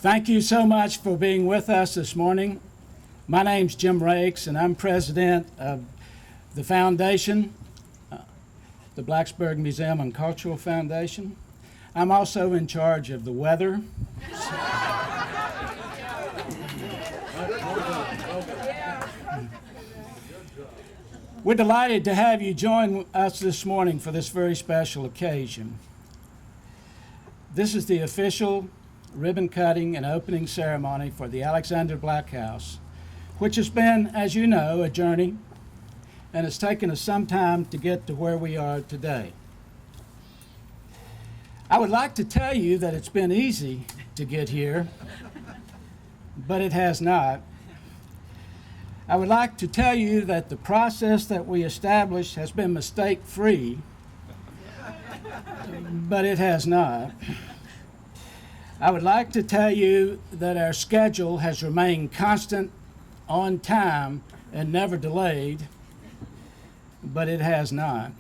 Thank you so much for being with us this morning. My name's Jim Rakes, and I'm president of the foundation, the Blacksburg Museum and Cultural Foundation. I'm also in charge of the weather. We're delighted to have you join us this morning for this very special occasion. This is the official ribbon cutting and opening ceremony for the Alexander Black House, which has been, as you know, a journey, and it's taken us some time to get to where we are today. I would like to tell you that it's been easy to get here, but it has not. I would like to tell you that the process that we established has been mistake-free, but it has not. I would like to tell you that our schedule has remained constant, on time, and never delayed, but it has not.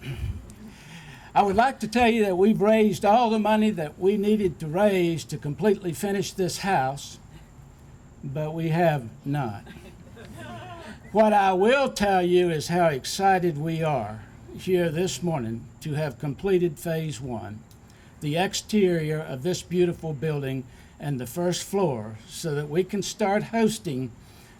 I would like to tell you that we've raised all the money that we needed to raise to completely finish this house, but we have not. What I will tell you is how excited we are here this morning to have completed phase one, the exterior of this beautiful building and the first floor, so that we can start hosting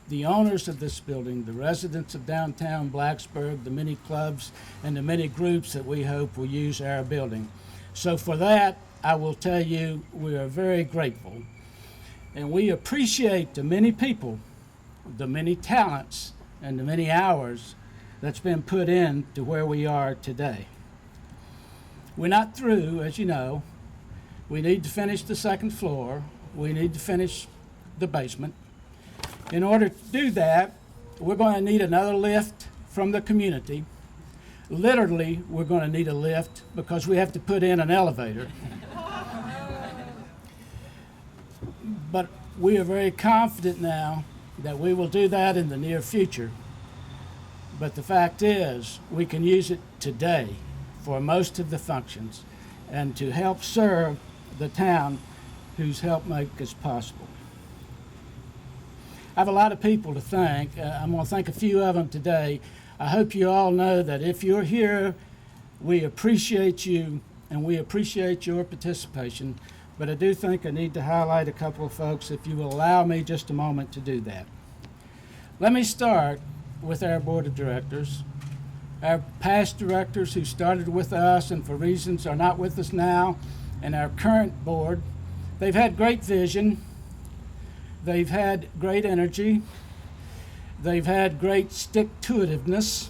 the owners of this building, the residents of downtown Blacksburg, the many clubs and the many groups that we hope will use our building. So for that, I will tell you we are very grateful, and we appreciate the many people, the many talents, and the many hours that's been put in to where we are today. We're not through, as you know. We need to finish the second floor. We need to finish the basement. In order to do that, we're going to need another lift from the community. Literally, we're going to need a lift because we have to put in an elevator. But we are very confident now that we will do that in the near future. But the fact is, we can use it today for most of the functions and to help serve the town who's helped make this possible. I have a lot of people to thank. I'm going to thank a few of them today. I hope you all know that if you're here, we appreciate you and we appreciate your participation. But I do think I need to highlight a couple of folks, if you will allow me just a moment to do that. Let me start with our board of directors. Our past directors who started with us and for reasons are not with us now, and our current board. They've had great vision. They've had great energy. They've had great stick-to-itiveness,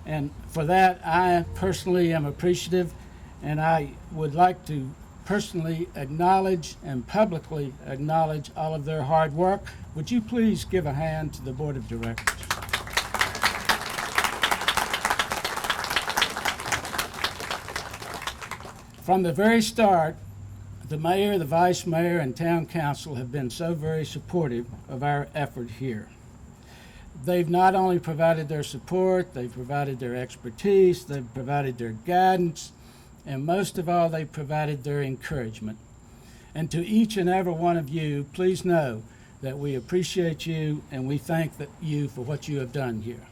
and for that I personally am appreciative, and I would like to personally acknowledge and publicly acknowledge all of their hard work. Would you please give a hand to the board of directors? From the very start, the mayor, the vice mayor, and town council have been so very supportive of our effort here. They've not only provided their support, they've provided their expertise, they've provided their guidance, and most of all, they've provided their encouragement. And to each and every one of you, please know that we appreciate you and we thank you for what you have done here.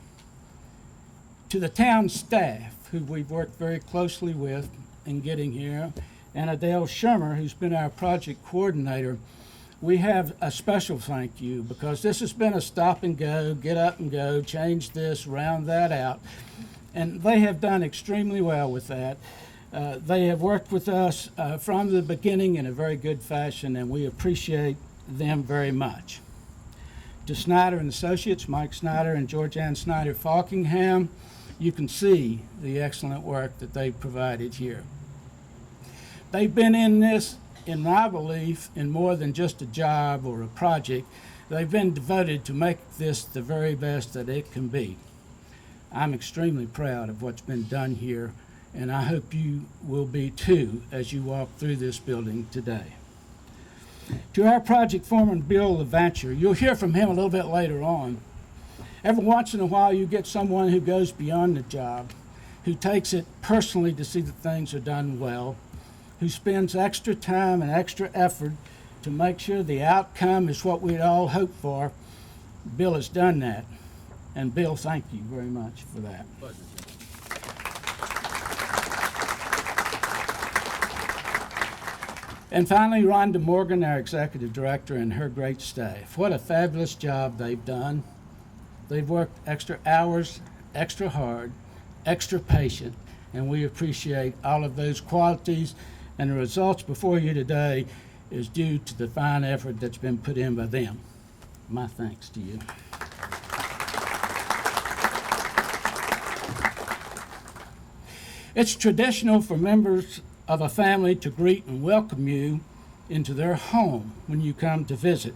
To the town staff, who we've worked very closely with in getting here, and Adele Shermer, who's been our project coordinator, we have a special thank you because this has been a stop and go, get up and go, change this, round that out, and they have done extremely well with that. They have worked with us from the beginning in a very good fashion, and we appreciate them very much. To Snyder and Associates, Mike Snyder and Georgianne Snyder Falkingham, you can see the excellent work that they've provided here. They've been in this, in my belief, in more than just a job or a project. They've been devoted to make this the very best that it can be. I'm extremely proud of what's been done here, and I hope you will be too as you walk through this building today. To our project foreman, Bill LeVanture, you'll hear from him a little bit later on. Every once in a while you get someone who goes beyond the job, who takes it personally to see that things are done well, who spends extra time and extra effort to to make sure the outcome is what we'd all hoped for, Bill has done that. And Bill, thank you very much for that. And finally, Rhonda Morgan, our executive director, and her great staff. What a fabulous job they've done. They've worked extra hours, extra hard, extra patient, and we appreciate all of those qualities. And the results before you today is due to the fine effort that's been put in by them. My thanks to you. It's traditional for members of a family to greet and welcome you into their home when you come to visit.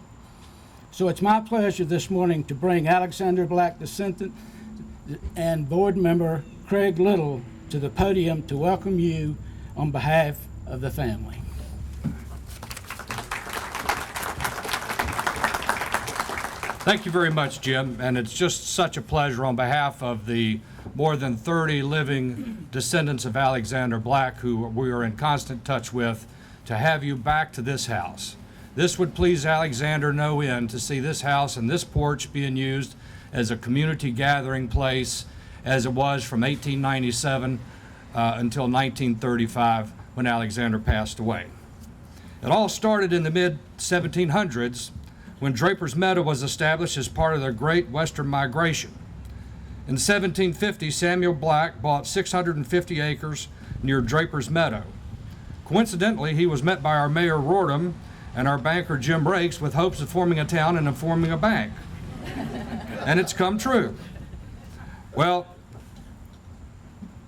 So it's my pleasure this morning to bring Alexander Black descendant and board member Craig Little to the podium to welcome you on behalf of the family. Thank you very much, Jim, and it's just such a pleasure on behalf of the more than 30 living descendants of Alexander Black who we are in constant touch with to have you back to this house. This would please Alexander no end to see this house and this porch being used as a community gathering place as it was from 1897 until 1935 when Alexander passed away. It all started in the mid-1700s when Draper's Meadow was established as part of the Great Western Migration. In 1750, Samuel Black bought 650 acres near Draper's Meadow. Coincidentally, he was met by our Mayor Rordam and our banker Jim Rakes with hopes of forming a town and of forming a bank. And it's come true. Well,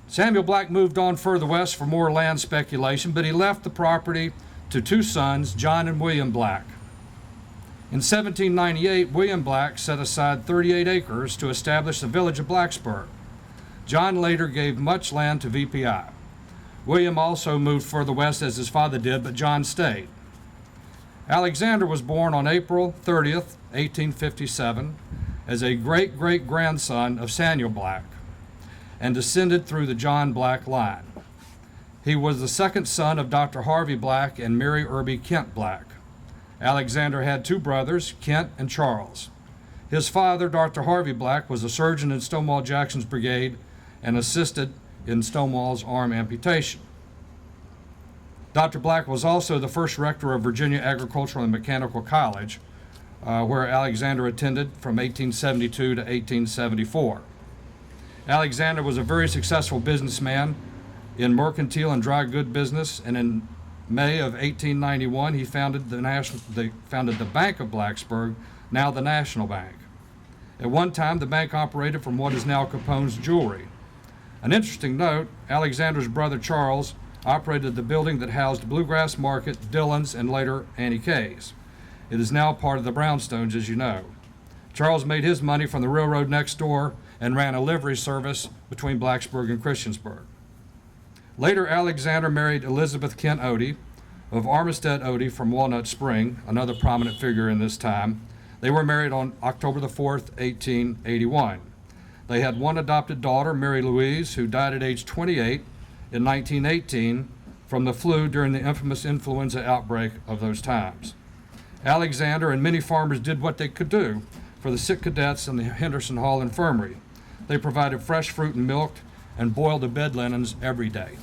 Samuel Black moved on further west for more land speculation, but he left the property to two sons, John and William Black. In 1798, William Black set aside 38 acres to establish the village of Blacksburg. John later gave much land to VPI. William also moved further west as his father did, but John stayed. Alexander was born on April 30th, 1857, as a great-great-grandson of Samuel Black and descended through the John Black line. He was the second son of Dr. Harvey Black and Mary Irby Kent Black. Alexander had two brothers, Kent and Charles. His father, Dr. Harvey Black, was a surgeon in Stonewall Jackson's brigade and assisted in Stonewall's arm amputation. Dr. Black was also the first rector of Virginia Agricultural and Mechanical College, where Alexander attended from 1872 to 1874. Alexander was a very successful businessman in mercantile and dry good business, and in May of 1891, he founded the Bank of Blacksburg, now the National Bank. At one time, the bank operated from what is now Capone's Jewelry. An interesting note, Alexander's brother Charles operated the building that housed Bluegrass Market, Dillon's, and later Annie K's. It is now part of the Brownstones, as you know. Charles made his money from the railroad next door and ran a livery service between Blacksburg and Christiansburg. Later, Alexander married Elizabeth Kent Odie of Armistead Odie from Walnut Spring, another prominent figure in this time. They were married on October the 4th, 1881. They had one adopted daughter, Mary Louise, who died at age 28 in 1918 from the flu during the infamous influenza outbreak of those times. Alexander and many farmers did what they could do for the sick cadets in the Henderson Hall Infirmary. They provided fresh fruit and milk and boiled the bed linens every day.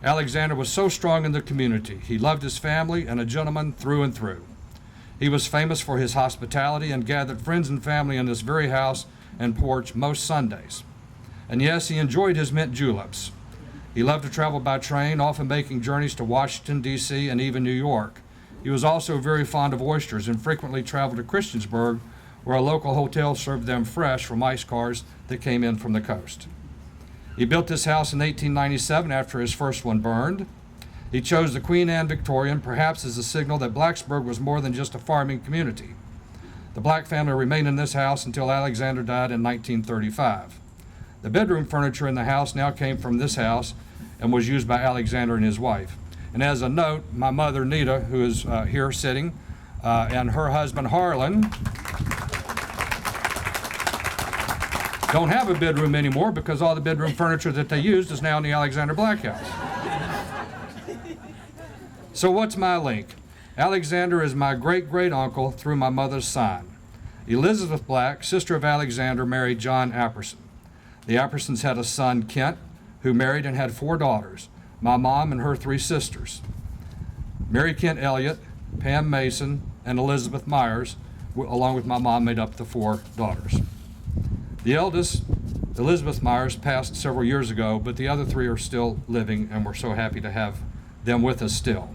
Alexander was so strong in the community. He loved his family and a gentleman through and through. He was famous for his hospitality and gathered friends and family in this very house and porch most Sundays. And yes, he enjoyed his mint juleps. He loved to travel by train, often making journeys to Washington, D.C., and even New York. He was also very fond of oysters and frequently traveled to Christiansburg, where a local hotel served them fresh from ice cars that came in from the coast. He built this house in 1897 after his first one burned. He chose the Queen Anne Victorian, perhaps as a signal that Blacksburg was more than just a farming community. The Black family remained in this house until Alexander died in 1935. The bedroom furniture in the house now came from this house and was used by Alexander and his wife. And as a note, my mother, Nita, who is here sitting, and her husband, Harlan, don't have a bedroom anymore because all the bedroom furniture that they used is now in the Alexander Black house. So what's my link? Alexander is my great-great uncle through my mother's side. Elizabeth Black, sister of Alexander, married John Apperson. The Appersons had a son, Kent, who married and had 4 daughters, my mom and her 3 sisters. Mary Kent Elliott, Pam Mason, and Elizabeth Myers, along with my mom, made up the 4 daughters. The eldest, Elizabeth Myers, passed several years ago, but the other 3 are still living, and we're so happy to have them with us still.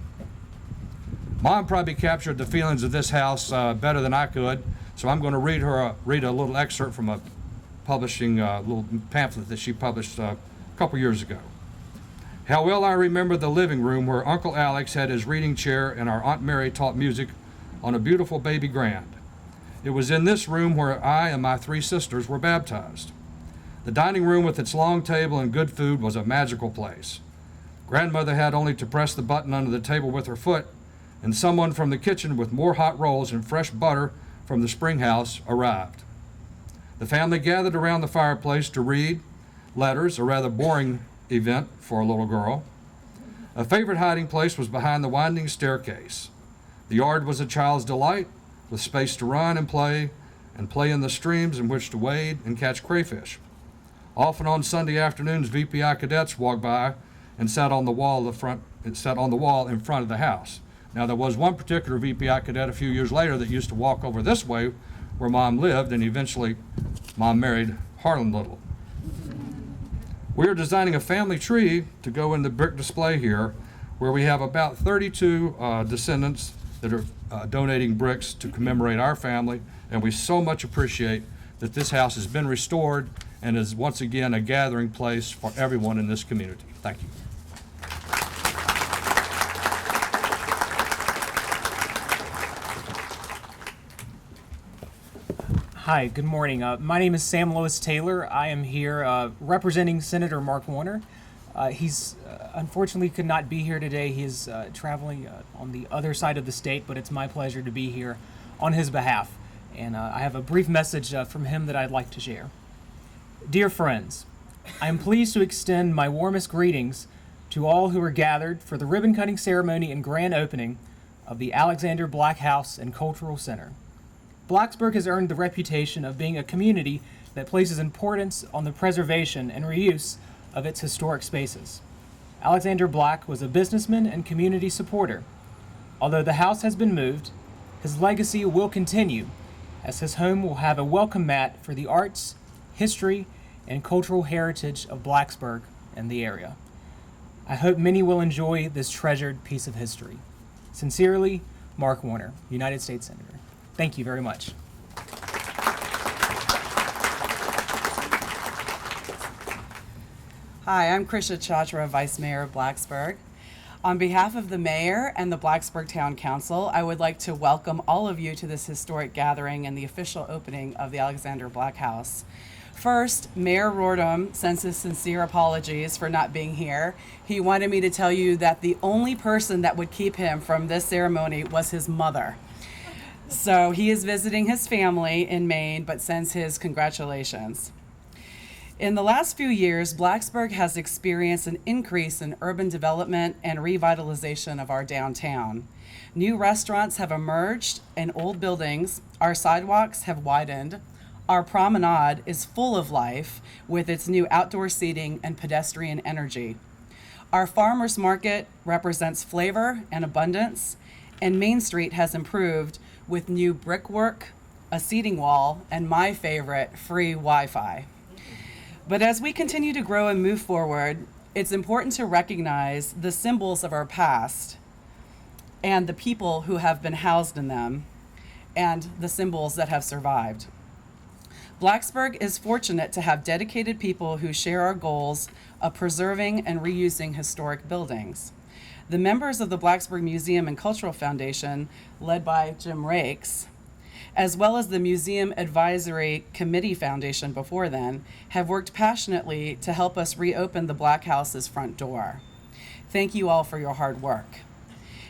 Mom probably captured the feelings of this house better than I could, so I'm going to read a little excerpt from a publishing little pamphlet that she published a couple years ago. How well I remember the living room where Uncle Alex had his reading chair and our Aunt Mary taught music on a beautiful baby grand. It was in this room where I and my 3 sisters were baptized. The dining room with its long table and good food was a magical place. Grandmother had only to press the button under the table with her foot, and someone from the kitchen with more hot rolls and fresh butter from the spring house arrived. The family gathered around the fireplace to read letters, a rather boring event for a little girl. A favorite hiding place was behind the winding staircase. The yard was a child's delight, with space to run and play in the streams in which to wade and catch crayfish. Often on Sunday afternoons, VPI cadets walked by and sat on the wall in front of the house. Now, there was one particular VPI cadet a few years later that used to walk over this way where Mom lived, and eventually Mom married Harlan Little. We are designing a family tree to go in the brick display here, where we have about 32 descendants that are donating bricks to commemorate our family, and we so much appreciate that this house has been restored and is once again a gathering place for everyone in this community. Thank you. Hi, good morning. My name is Sam Lois Taylor. I am here representing Senator Mark Warner. He's unfortunately could not be here today. He is traveling on the other side of the state, but it's my pleasure to be here on his behalf. And I have a brief message from him that I'd like to share. Dear friends, I am pleased to extend my warmest greetings to all who are gathered for the ribbon-cutting ceremony and grand opening of the Alexander Black House and Cultural Center. Blacksburg has earned the reputation of being a community that places importance on the preservation and reuse of its historic spaces. Alexander Black was a businessman and community supporter. Although the house has been moved, his legacy will continue, as his home will have a welcome mat for the arts, history, and cultural heritage of Blacksburg and the area. I hope many will enjoy this treasured piece of history. Sincerely, Mark Warner, United States Senator. Thank you very much. Hi, I'm Chacha, Vice Mayor of Blacksburg. On behalf of the Mayor and the Blacksburg Town Council, I would like to welcome all of you to this historic gathering and the official opening of the Alexander Black House. First, Mayor Rordam sends his sincere apologies for not being here. He wanted me to tell you that the only person that would keep him from this ceremony was his mother. So he is visiting his family in Maine, but sends his congratulations. In the last few years, Blacksburg has experienced an increase in urban development and revitalization of our downtown. New restaurants have emerged in old buildings, our sidewalks have widened, our promenade is full of life with its new outdoor seating and pedestrian energy. Our farmers market represents flavor and abundance, and Main Street has improved with new brickwork, a seating wall, and my favorite, free Wi-Fi. But as we continue to grow and move forward, it's important to recognize the symbols of our past and the people who have been housed in them and the symbols that have survived. Blacksburg is fortunate to have dedicated people who share our goals of preserving and reusing historic buildings. The members of the Blacksburg Museum and Cultural Foundation, led by Jim Rakes, as well as the Museum Advisory Committee Foundation before then, have worked passionately to help us reopen the Black House's front door. Thank you all for your hard work.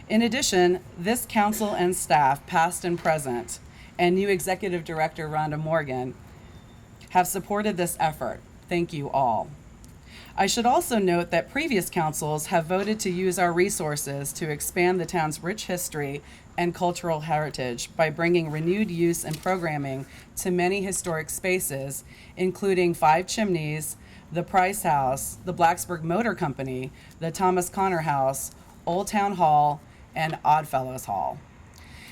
In addition, this council and staff, past and present, and new Executive Director Rhonda Morgan, have supported this effort. Thank you all. I should also note that previous councils have voted to use our resources to expand the town's rich history and cultural heritage by bringing renewed use and programming to many historic spaces, including Five Chimneys, the Price House, the Blacksburg Motor Company, the Thomas Connor House, Old Town Hall, and Oddfellows Hall.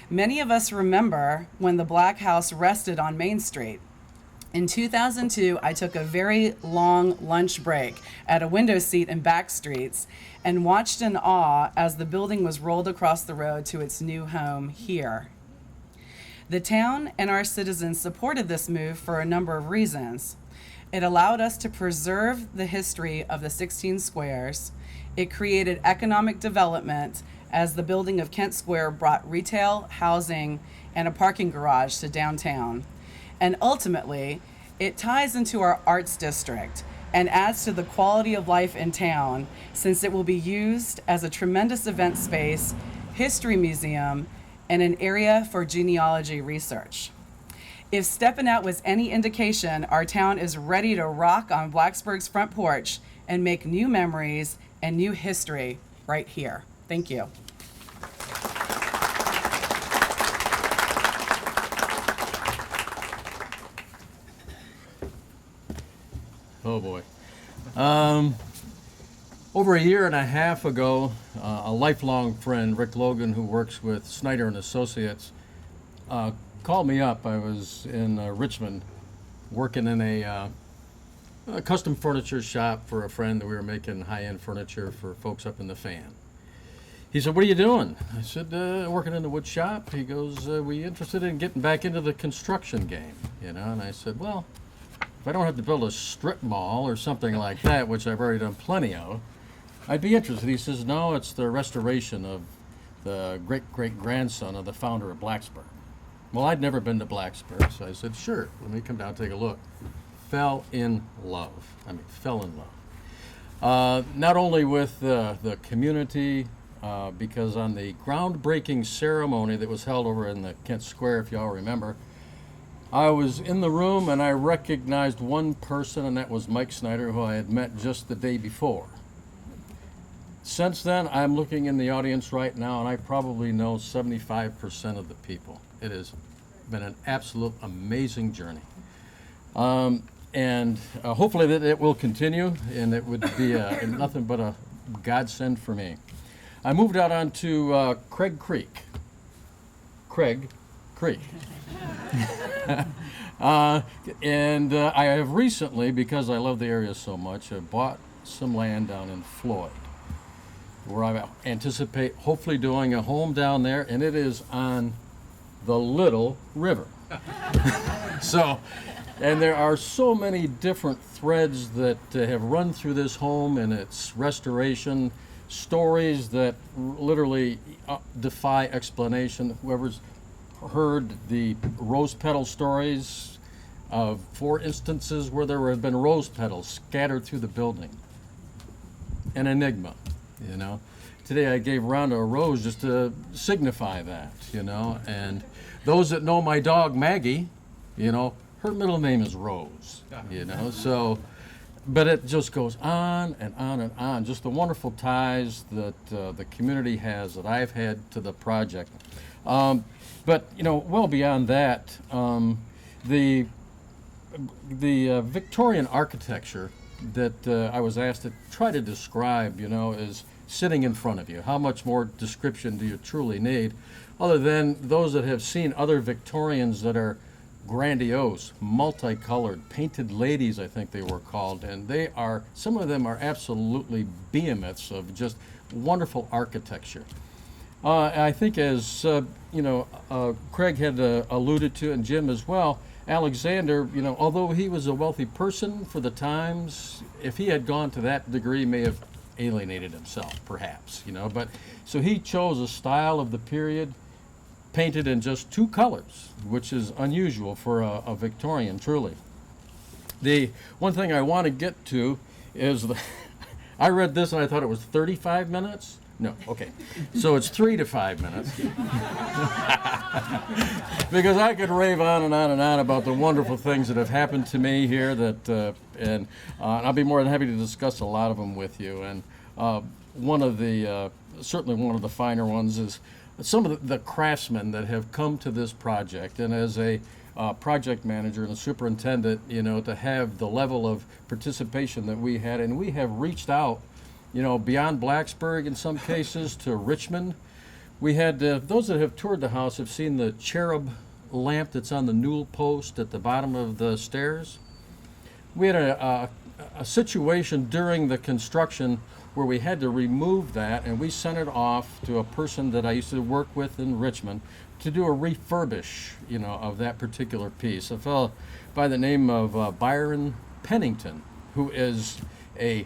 Many of us remember when the Black House rested on Main Street. In 2002, I took a very long lunch break at a window seat in back streets and watched in awe as the building was rolled across the road to its new home here. The town and our citizens supported this move for a number of reasons. It allowed us to preserve the history of the 16 squares. It created economic development as the building of Kent Square brought retail, housing, and a parking garage to downtown. And ultimately, it ties into our arts district and adds to the quality of life in town since it will be used as a tremendous event space, history museum, and an area for genealogy research. If stepping out was any indication, our town is ready to rock on Blacksburg's front porch and make new memories and new history right here. Thank you. Oh boy. Over a year and a half ago, a lifelong friend, Rick Logan, who works with Snyder and Associates, called me up. I was in Richmond working in a custom furniture shop for a friend that we were making high-end furniture for folks up in the Fan. He said, "What are you doing?" I said, "Working in the wood shop." He goes, "We interested in getting back into the construction game, you know?" And I said, "Well, if I don't have to build a strip mall or something like that, which I've already done plenty of, I'd be interested." He says, "No, it's the restoration of the great-great-grandson of the founder of Blacksburg." Well, I'd never been to Blacksburg, so I said, "Sure, let me come down and take a look." Fell in love. I mean, fell in love. Not only with the community, because on the groundbreaking ceremony that was held over in the Kent Square, if y'all remember, I was in the room and I recognized one person, and that was Mike Snyder, who I had met just the day before. Since then, I'm looking in the audience right now, and I probably know 75% of the people. It has been an absolute amazing journey. And hopefully that it will continue, and it would be nothing but a godsend for me. I moved out onto Craig Creek. And I have recently, because I love the area so much, I bought some land down in Floyd, where I anticipate hopefully doing a home down there, and it is on the Little River. So, and there are so many different threads that have run through this home and its restoration, stories that literally defy explanation. Whoever's heard the rose petal stories of 4 instances where there have been rose petals scattered through the building. An enigma, you know. Today I gave Rhonda a rose just to signify that, you know. And those that know my dog Maggie, you know, her middle name is Rose, you know. So, but it just goes on and on and on. Just the wonderful ties that the community has, that I've had to the project. But you know, well beyond that, the Victorian architecture that I was asked to try to describe, you know, is sitting in front of you. How much more description do you truly need, other than those that have seen other Victorians that are grandiose, multicolored, painted ladies, I think they were called, and they are, some of them are absolutely behemoths of just wonderful architecture. I think, as you know, Craig had alluded to, and Jim as well, Alexander, you know, although he was a wealthy person for the times, if he had gone to that degree, may have alienated himself, perhaps, you know. But so he chose a style of the period, painted in just 2 colors, which is unusual for a Victorian, truly. The one thing I want to get to is I read this and I thought it was 35 minutes. No, okay. So it's 3 to 5 minutes. Because I could rave on and on and on about the wonderful things that have happened to me here and I'll be more than happy to discuss a lot of them with you. And certainly one of the finer ones is some of the craftsmen that have come to this project. And as a project manager and a superintendent, to have the level of participation that we had, and we have reached out beyond Blacksburg in some cases to Richmond. We had, those that have toured the house have seen the cherub lamp that's on the newel post at the bottom of the stairs. We had a situation during the construction where we had to remove that, and we sent it off to a person that I used to work with in Richmond to do a refurbish, of that particular piece. A fellow by the name of Byron Pennington, who is a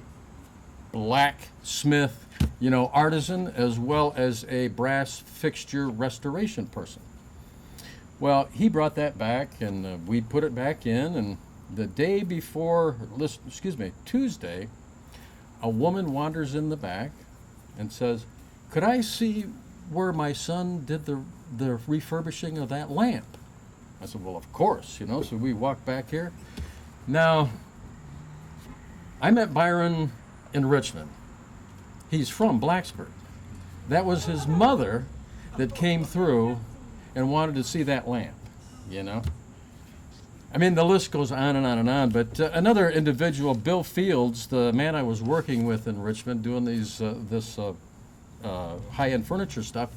blacksmith, artisan, as well as a brass fixture restoration person. Well, he brought that back, and we put it back in, and the day before, Tuesday, a woman wanders in the back and says, "Could I see where my son did the refurbishing of that lamp?" I said, "Well, of course," so we walked back here. Now, I met Byron in Richmond. He's from Blacksburg. That was his mother that came through and wanted to see that lamp, I mean, the list goes on and on and on, but another individual, Bill Fields, the man I was working with in Richmond doing this high-end furniture stuff,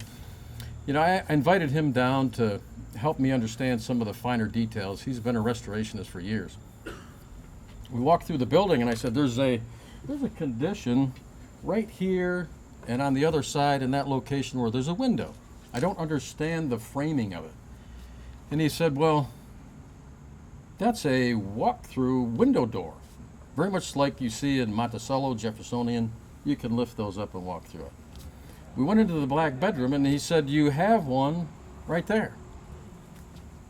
I invited him down to help me understand some of the finer details. He's been a restorationist for years. We walked through the building, and I said, there's a condition right here and on the other side in that location where there's a window. I don't understand the framing of it. And he said, well, that's a walk-through window door. Very much like you see in Monticello, Jeffersonian. You can lift those up and walk through it. We went into the black bedroom, and he said, you have one right there.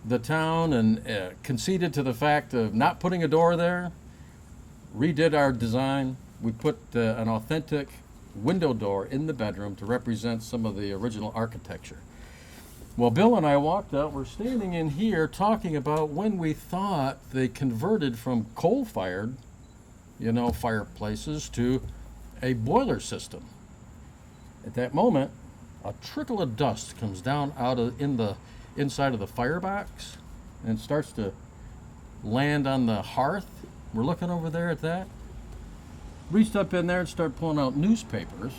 The town conceded to the fact of not putting a door there, redid our design. We put an authentic window door in the bedroom to represent some of the original architecture. Well, Bill and I walked out. We're standing in here talking about when we thought they converted from coal-fired, fireplaces to a boiler system. At that moment, a trickle of dust comes down in the inside of the firebox and starts to land on the hearth. We're looking over there at that. Reached up in there and started pulling out newspapers,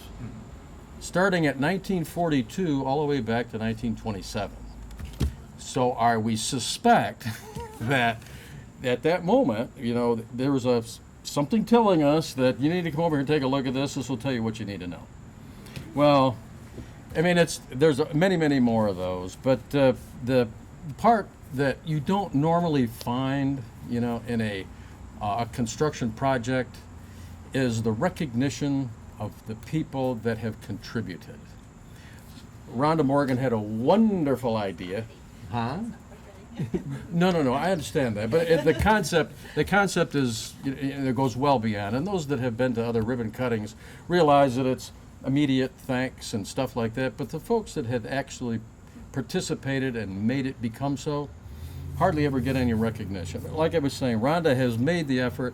starting at 1942 all the way back to 1927. So we suspect that at that moment, there was something telling us that you need to come over here and take a look at this. This will tell you what you need to know. Well, I mean, there's many, many more of those, but the part that you don't normally find, in a construction project is the recognition of the people that have contributed. Rhonda Morgan had a wonderful idea. Huh? No, I understand that, but the concept is, it goes well beyond, and those that have been to other ribbon cuttings realize that it's immediate thanks and stuff like that, but the folks that had actually participated and made it become so hardly ever get any recognition. Like I was saying, Rhonda has made the effort,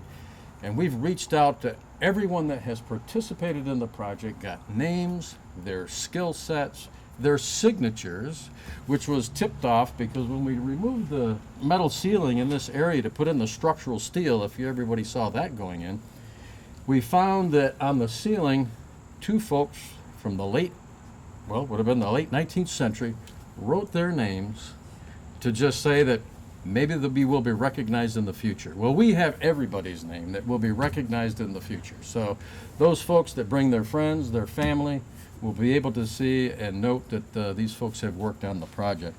and we've reached out to everyone that has participated in the project, got names, their skill sets, their signatures, which was tipped off because when we removed the metal ceiling in this area to put in the structural steel, if everybody saw that going in, we found that on the ceiling, two folks from the late 19th century wrote their names to just say that maybe will be recognized in the future. Well, we have everybody's name that will be recognized in the future. So those folks that bring their friends, their family, will be able to see and note that these folks have worked on the project.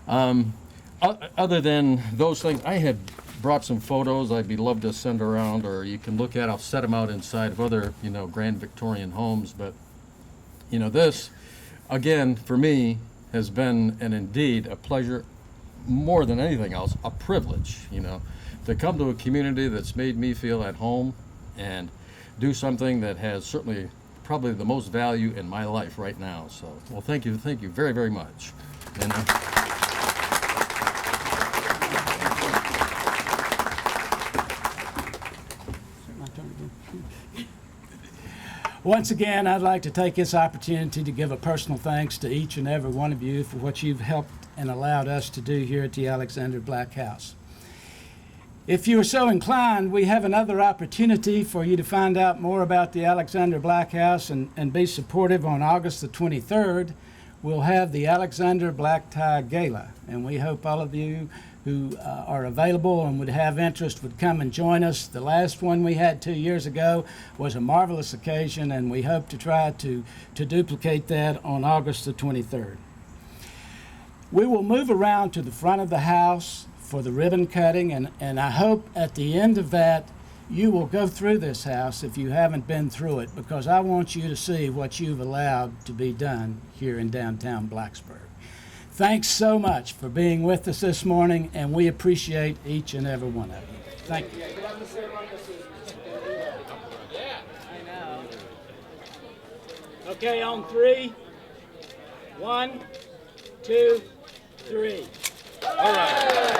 Other than those things, I had brought some photos I'd be love to send around, or you can look at. I'll set them out inside of other, Grand Victorian homes. But, this, again, for me, has been, and indeed, a pleasure, more than anything else, a privilege, to come to a community that's made me feel at home and do something that has certainly probably the most value in my life right now. So, well, thank you very, very much. And, Once again, I'd like to take this opportunity to give a personal thanks to each and every one of you for what you've helped and allowed us to do here at the Alexander Black House. If you are so inclined, we have another opportunity for you to find out more about the Alexander Black House and be supportive. On August the 23rd. We'll have the Alexander Black Tie Gala, and we hope all of you who are available and would have interest would come and join us. The last one we had 2 years ago was a marvelous occasion, and we hope to try to duplicate that on August the 23rd. We will move around to the front of the house for the ribbon cutting, and I hope at the end of that you will go through this house if you haven't been through it, because I want you to see what you've allowed to be done here in downtown Blacksburg. Thanks so much for being with us this morning, and we appreciate each and every one of you. Thank you. Okay, on 3. 1, 2, 3. All right.